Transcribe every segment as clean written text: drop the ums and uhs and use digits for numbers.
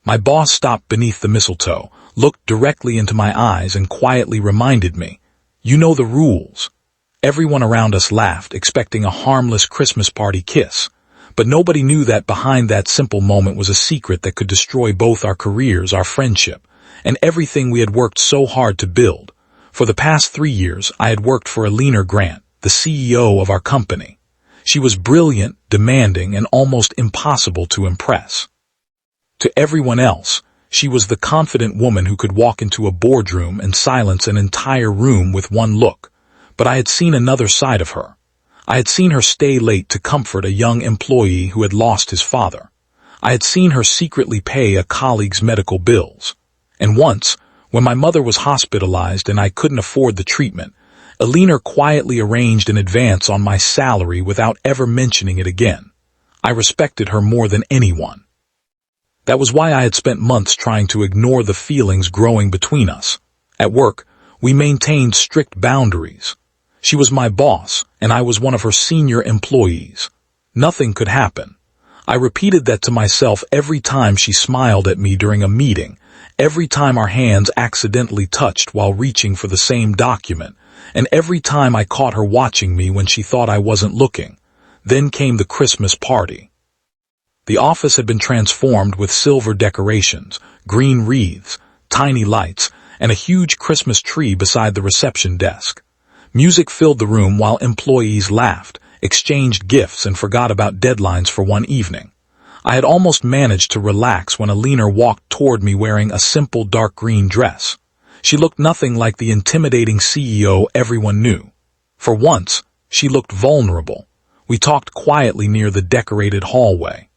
My boss stopped beneath the mistletoe, looked directly into my eyes and quietly reminded me, "You know the rules." Everyone around us laughed, expecting a harmless Christmas party kiss. But nobody knew that behind that simple moment was a secret that could destroy both our careers, our friendship, and everything we had worked so hard to build. For the past 3 years, I had worked for Alina Grant, the CEO of our company. She was brilliant, demanding, and almost impossible to impress. To everyone else, she was the confident woman who could walk into a boardroom and silence an entire room with one look. But I had seen another side of her. I had seen her stay late to comfort a young employee who had lost his father. I had seen her secretly pay a colleague's medical bills. And once, when my mother was hospitalized and I couldn't afford the treatment, Alina quietly arranged an advance on my salary without ever mentioning it again. I respected her more than anyone. That was why I had spent months trying to ignore the feelings growing between us. At work, we maintained strict boundaries. She was my boss, and I was one of her senior employees. Nothing could happen. I repeated that to myself every time she smiled at me during a meeting, every time our hands accidentally touched while reaching for the same document, and every time I caught her watching me when she thought I wasn't looking. Then came the Christmas party. The office had been transformed with silver decorations, green wreaths, tiny lights, and a huge Christmas tree beside the reception desk. Music filled the room while employees laughed, exchanged gifts, and forgot about deadlines for one evening. I had almost managed to relax when Alina walked toward me wearing a simple dark green dress. She looked nothing like the intimidating CEO everyone knew. For once, she looked vulnerable. We talked quietly near the decorated hallway.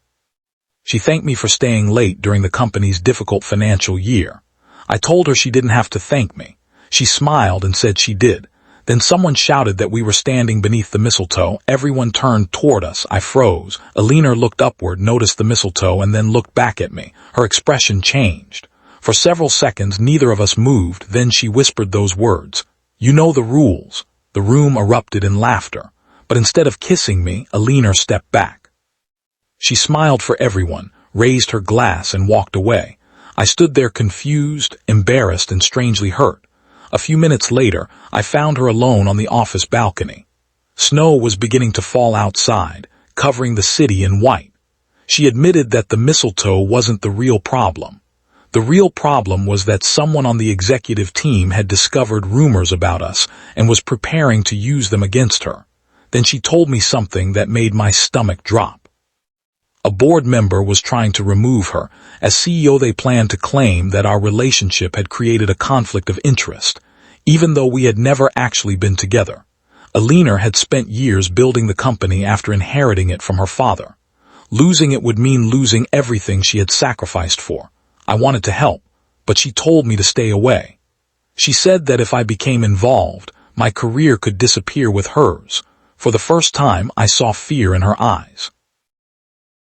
She thanked me for staying late during the company's difficult financial year. I told her she didn't have to thank me. She smiled and said she did. Then someone shouted that we were standing beneath the mistletoe. Everyone turned toward us. I froze. Alina looked upward, noticed the mistletoe, and then looked back at me. Her expression changed. For several seconds, neither of us moved. Then she whispered those words, "You know the rules." The room erupted in laughter. But instead of kissing me, Alina stepped back. She smiled for everyone, raised her glass, and walked away. I stood there confused, embarrassed, and strangely hurt. A few minutes later, I found her alone on the office balcony. Snow was beginning to fall outside, covering the city in white. She admitted that the mistletoe wasn't the real problem. The real problem was that someone on the executive team had discovered rumors about us and was preparing to use them against her. Then she told me something that made my stomach drop. A board member was trying to remove her. As CEO, they planned to claim that our relationship had created a conflict of interest, even though we had never actually been together. Alina had spent years building the company after inheriting it from her father. Losing it would mean losing everything she had sacrificed for. I wanted to help, but she told me to stay away. She said that if I became involved, my career could disappear with hers. For the first time, I saw fear in her eyes.